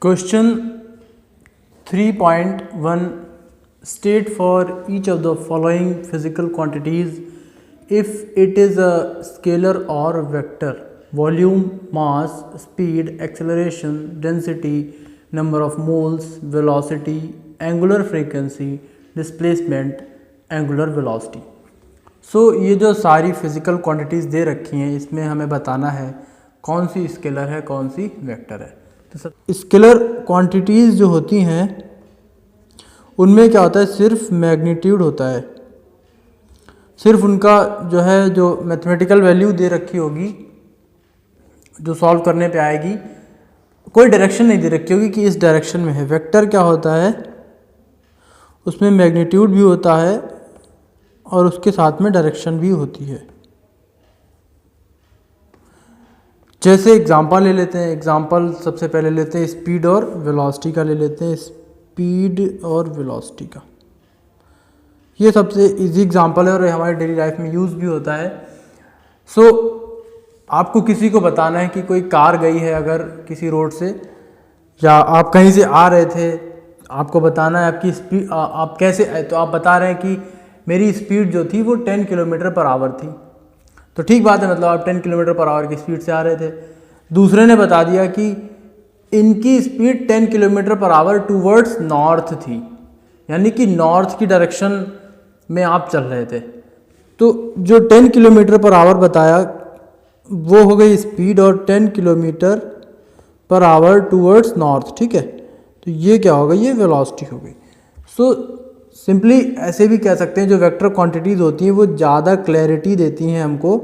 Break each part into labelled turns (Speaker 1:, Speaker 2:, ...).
Speaker 1: Question 3.1 state for each of the following physical quantities if it is a scalar or vector: volume, mass, speed, acceleration, density, number of moles, velocity, angular frequency, displacement, angular velocity. ये जो सारी physical quantities दे रखी हैं, इसमें हमें बताना है कौन सी स्केलर है, कौन सी वेक्टर है. तो स्केलर क्वांटिटीज़ जो होती हैं उनमें क्या होता है, सिर्फ मैग्नीट्यूड होता है. सिर्फ उनका जो मैथमेटिकल वैल्यू दे रखी होगी, जो सॉल्व करने पे आएगी, कोई डायरेक्शन नहीं दे रखी होगी कि इस डायरेक्शन में है. वेक्टर क्या होता है, उसमें मैग्नीट्यूड भी होता है और उसके साथ में डायरेक्शन भी होती है. जैसे एग्जांपल ले लेते हैं. एग्जांपल सबसे पहले लेते हैं स्पीड और वेलोसिटी का ले लेते हैं. स्पीड और वेलोसिटी का ये सबसे इजी एग्जांपल है और हमारी डेली लाइफ में यूज़ भी होता है. आपको किसी को बताना है कि कोई कार गई है अगर किसी रोड से, या आप कहीं से आ रहे थे, आपको बताना है आपकी स्पीड, आप कैसे आए. तो आप बता रहे हैं कि मेरी स्पीड जो थी वो 10 किलोमीटर पर आवर थी. तो ठीक बात है, मतलब आप 10 किलोमीटर पर आवर की स्पीड से आ रहे थे. दूसरे ने बता दिया कि इनकी speed 10 kilometre per hour towards north थी, यानी कि नॉर्थ की डायरेक्शन में आप चल रहे थे. तो जो 10 किलोमीटर पर आवर बताया वो हो गई स्पीड, और 10 kilometre per hour towards north. ठीक है, तो ये क्या होगा, ये वेलोसिटी हो गई. सिंपली ऐसे भी कह सकते हैं, जो वेक्टर क्वांटिटीज़ होती हैं वो ज़्यादा क्लैरिटी देती हैं हमको.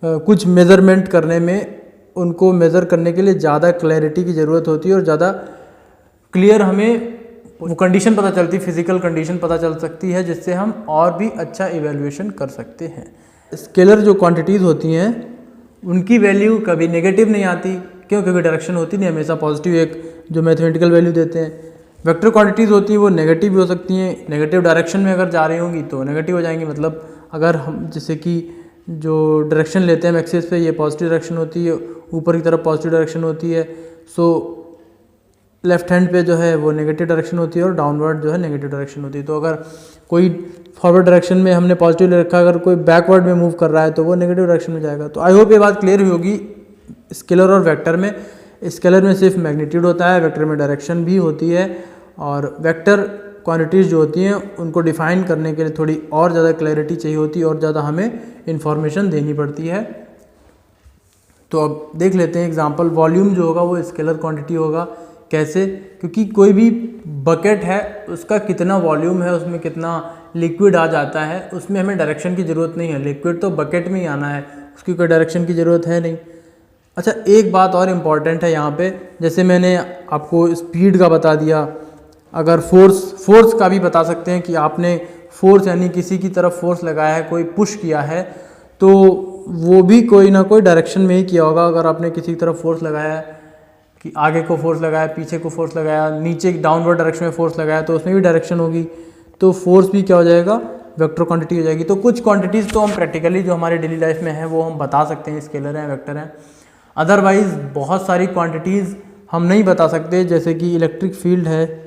Speaker 1: कुछ मेज़रमेंट करने में, उनको मेज़र करने के लिए ज़्यादा क्लैरिटी की ज़रूरत होती है और ज़्यादा क्लियर हमें वो कंडीशन पता चलती, फिजिकल कंडीशन पता चल सकती है, जिससे हम और भी अच्छा इवैल्यूएशन कर सकते हैं. स्केलर जो क्वांटिटीज़ होती हैं उनकी वैल्यू कभी नेगेटिव नहीं आती, क्यों? क्योंकि डायरेक्शन होती नहीं, हमेशा पॉजिटिव एक जो मैथमेटिकल वैल्यू देते हैं. वेक्टर क्वांटिटीज़ होती हैं वो नेगेटिव भी हो सकती हैं. नेगेटिव डायरेक्शन में अगर जा रही होंगी तो नेगेटिव हो जाएंगी. मतलब अगर हम जैसे कि जो डायरेक्शन लेते हैं हम एक्सिस पे, ये पॉजिटिव डायरेक्शन होती है, ऊपर की तरफ पॉजिटिव डायरेक्शन होती है. लेफ्ट हैंड पे जो है वो नेगेटिव डायरेक्शन होती है और डाउनवर्ड जो है नेगेटिव डायरेक्शन होती है. तो अगर कोई फॉरवर्ड डायरेक्शन में हमने पॉजिटिव ले रखा है, अगर कोई बैकवर्ड में मूव कर रहा है तो वो नेगेटिव डायरेक्शन में जाएगा. तो आई होप ये बात क्लियर हुई होगी. स्केलर और वेक्टर में, स्केलर में सिर्फ मैग्नीट्यूड होता है, वेक्टर में डायरेक्शन भी होती है. और वेक्टर क्वांटिटीज़ जो होती हैं उनको डिफ़ाइन करने के लिए थोड़ी और ज़्यादा क्लैरिटी चाहिए होती है और ज़्यादा हमें इन्फॉर्मेशन देनी पड़ती है. तो अब देख लेते हैं एग्जांपल. वॉल्यूम जो होगा वो स्केलर क्वांटिटी होगा. कैसे? क्योंकि कोई भी बकेट है उसका कितना वॉल्यूम है, उसमें कितना लिक्विड आ जाता है, उसमें हमें डायरेक्शन की ज़रूरत नहीं है. लिक्विड तो बकेट में ही आना है, उसकी कोई डायरेक्शन की ज़रूरत है नहीं. अच्छा, एक बात और इम्पॉर्टेंट है यहाँ पे. जैसे मैंने आपको स्पीड का बता दिया, अगर फोर्स का भी बता सकते हैं कि आपने फोर्स यानी किसी की तरफ फोर्स लगाया है, कोई पुश किया है, तो वो भी कोई ना कोई डायरेक्शन में ही किया होगा. अगर आपने किसी की तरफ फोर्स लगाया है, कि आगे को फोर्स लगाया, पीछे को फोर्स लगाया, नीचे डाउनवर्ड डायरेक्शन में फोर्स लगाया, तो उसमें भी डायरेक्शन होगी. तो फोर्स भी क्या हो जाएगा, वेक्टर क्वांटिटी हो जाएगी. तो कुछ क्वांटिटीज़ तो हम प्रैक्टिकली जो हमारे डेली लाइफ में है वो हम बता सकते हैं, स्केलर हैं, वेक्टर हैं. अदरवाइज़ बहुत सारी क्वांटिटीज़ हम नहीं बता सकते. जैसे कि इलेक्ट्रिक फील्ड है,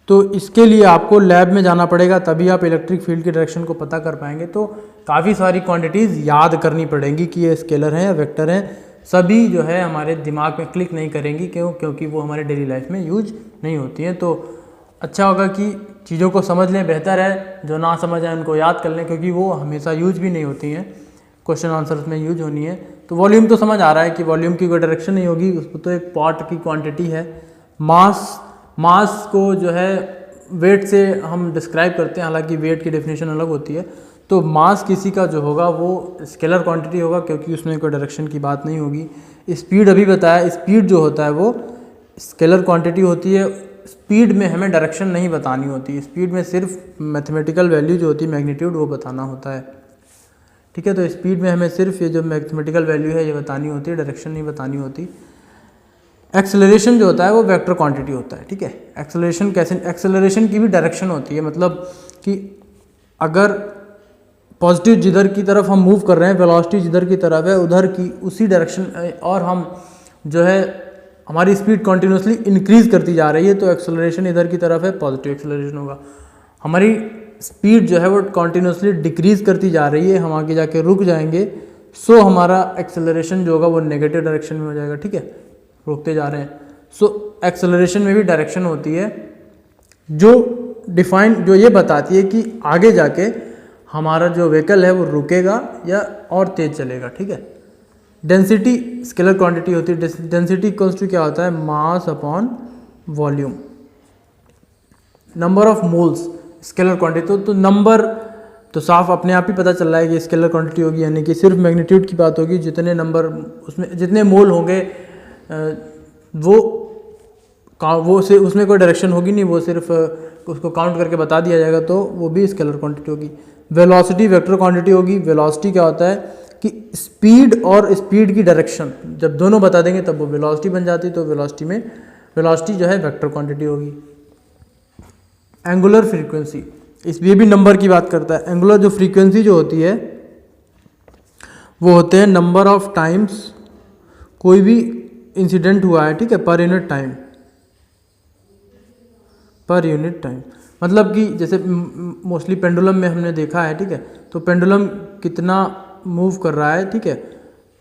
Speaker 1: तो इसके लिए आपको लैब में जाना पड़ेगा, तभी आप इलेक्ट्रिक फील्ड की डायरेक्शन को पता कर पाएंगे. तो काफ़ी सारी क्वांटिटीज़ याद करनी पड़ेंगी कि ये स्केलर हैं या वेक्टर हैं. सभी जो है हमारे दिमाग में क्लिक नहीं करेंगी. क्योंकि वो हमारे डेली लाइफ में यूज नहीं होती हैं. तो अच्छा होगा कि चीज़ों को समझ लें, बेहतर है. जो ना समझ आए उनको याद कर लें, क्योंकि वो हमेशा यूज भी नहीं होती हैं, क्वेश्चन आंसर में यूज होनी है. तो वॉल्यूम तो समझ आ रहा है कि वॉल्यूम की कोई डायरेक्शन नहीं होगी, उसको तो एक पॉट की क्वांटिटी है. मास को जो है वेट से हम डिस्क्राइब करते हैं, हालांकि वेट की डेफिनेशन अलग होती है. तो मास किसी का जो होगा वो स्केलर क्वांटिटी होगा, क्योंकि उसमें कोई डायरेक्शन की बात नहीं होगी. स्पीड अभी बताया, स्पीड जो होता है वो स्केलर क्वांटिटी होती है. स्पीड में हमें डायरेक्शन नहीं बतानी होती. स्पीड में सिर्फ मैथमेटिकल वैल्यू जो होती है, मैग्नीट्यूड, वो बताना होता है. ठीक है, तो स्पीड में हमें सिर्फ ये जो मैथमेटिकल वैल्यू है ये बतानी होती है, डायरेक्शन नहीं बतानी होती. एक्सेलरेशन जो होता है वो वेक्टर क्वांटिटी होता है. ठीक है, एक्सेलरेशन कैसे? एक्सेलरेशन की भी डायरेक्शन होती है. मतलब कि अगर पॉजिटिव जिधर की तरफ हम मूव कर रहे हैं, वेलोसिटी जिधर की तरफ है उधर की उसी डायरेक्शन, और हम जो है हमारी स्पीड कॉन्टिन्यूसली इंक्रीज करती जा रही है तो एक्सेलरेशन इधर की तरफ है, पॉजिटिव एक्सेलरेशन होगा। हमारी स्पीड जो है वो कॉन्टिन्यूसली डिक्रीज करती जा रही है, हम आगे जाके रुक जाएंगे, सो हमारा एक्सेलरेशन जो होगा वो नेगेटिव डायरेक्शन में हो जाएगा, ठीक है, रुकते जा रहे हैं। सो एक्सेलरेशन में भी डायरेक्शन होती है जो ये बताती है कि आगे जाके हमारा जो व्हीकल है वो रुकेगा या और तेज चलेगा, ठीक है। डेंसिटी स्केलर क्वांटिटी होती है, डेंसिटी इक्वल्स टू क्या होता है, mass upon volume. Number of moles scalar quantity, तो नंबर तो साफ अपने आप ही पता चल रहा है कि स्केलर क्वांटिटी होगी, यानी कि सिर्फ मैग्नीट्यूड की बात होगी, जितने नंबर उसमें जितने मोल होंगे वो से उसमें कोई डायरेक्शन होगी नहीं, वो सिर्फ उसको काउंट करके बता दिया जाएगा, तो वो भी स्केलर क्वांटिटी होगी। वेलोसिटी वेक्टर क्वांटिटी होगी। वेलोसिटी क्या होता है कि स्पीड और स्पीड की डायरेक्शन जब दोनों बता देंगे तब वो वेलोसिटी बन जाती है, तो वेलोसिटी जो है वेक्टर क्वांटिटी होगी। एंगुलर फ्रीक्वेंसी, ये भी नंबर की बात करता है। एंगुलर जो फ्रीक्वेंसी जो होती है वो होते हैं नंबर ऑफ टाइम्स कोई भी इंसिडेंट हुआ है, ठीक है, per unit time, per unit time. मतलब कि जैसे मोस्टली पेंडुलम में हमने देखा है, ठीक है, तो पेंडुलम कितना मूव कर रहा है, ठीक है,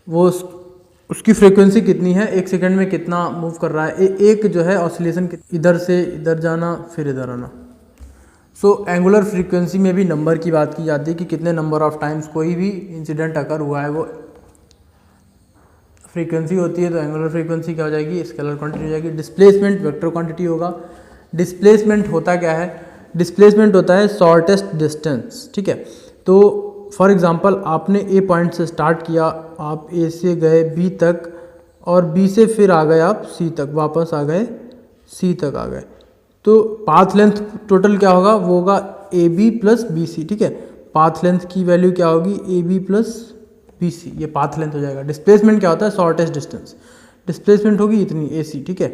Speaker 1: वो उसकी फ्रीक्वेंसी कितनी है, एक सेकंड में कितना मूव कर रहा है, एक जो है ऑसिलेशन इधर से इधर जाना फिर इधर आना। सो एंगुलर फ्रीक्वेंसी में भी नंबर की बात की जाती है कि कितने नंबर ऑफ टाइम्स कोई भी इंसिडेंट अकर हुआ है वो फ्रीक्वेंसी होती है। तो एंगुलर फ्रीक्वेंसी क्या हो जाएगी, स्केलर क्वांटिटी हो जाएगी। डिस्प्लेसमेंट वेक्टर क्वांटिटी होगा। डिस्प्लेसमेंट होता क्या है, डिस्प्लेसमेंट होता है शॉर्टेस्ट डिस्टेंस, ठीक है। तो फॉर एग्जांपल आपने ए पॉइंट से स्टार्ट किया, आप ए से गए बी तक और बी से फिर आ गए आप सी तक, वापस आ गए सी तक आ गए, तो पाथ लेंथ टोटल क्या होगा, वो होगा A B plus B C, ठीक है। पाथ लेंथ की वैल्यू क्या होगी, A B plus B C, ये पाथ लेंथ हो जाएगा। डिस्प्लेसमेंट क्या होता है, शॉर्टेस्ट डिस्टेंस, डिस्प्लेसमेंट होगी इतनी ए सी, ठीक है।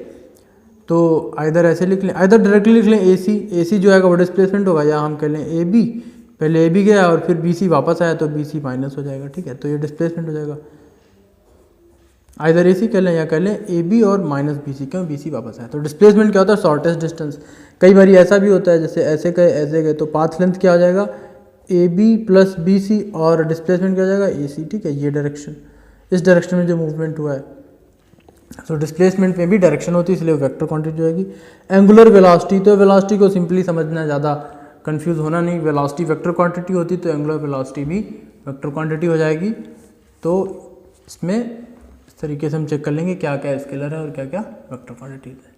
Speaker 1: तो आइधर ऐसे लिख लें, आइधर डायरेक्टली लिख लें ए सी जो आएगा वो डिस्प्लेसमेंट होगा, या हम कह लें ए बी, पहले ए बी गया और फिर बी सी वापस आया तो बी सी माइनस हो जाएगा, ठीक है, तो ये डिस्प्लेसमेंट हो जाएगा। आइधर ए सी कह लें या कह लें ए बी और माइनस बी सी, क्यों बी सी वापस आया। तो डिस्प्लेसमेंट क्या होता है, शॉर्टेस्ट डिस्टेंस। कई बार ऐसा भी होता है जैसे ऐसे गए तो पाथ लेंथ क्या हो जाएगा, A B plus B C, और डिस्प्लेसमेंट क्या हो जाएगा ए सी, ठीक है, ये डायरेक्शन, इस डायरेक्शन में जो मूवमेंट हुआ है। तो डिस्प्लेसमेंट में भी डायरेक्शन होती है, इसलिए वेक्टर क्वांटिटी जाएगी। एंगुलर वेलोसिटी, तो वेलोसिटी को सिंपली समझना, ज़्यादा कंफ्यूज होना नहीं। वेलोसिटी वेक्टर क्वांटिटी होती तो एंगुलर वेलोसिटी भी वेक्टर क्वांटिटी हो जाएगी। तो इसमें इस तरीके से हम चेक कर लेंगे क्या क्या स्केलर है और क्या क्या वेक्टर क्वांटिटी है।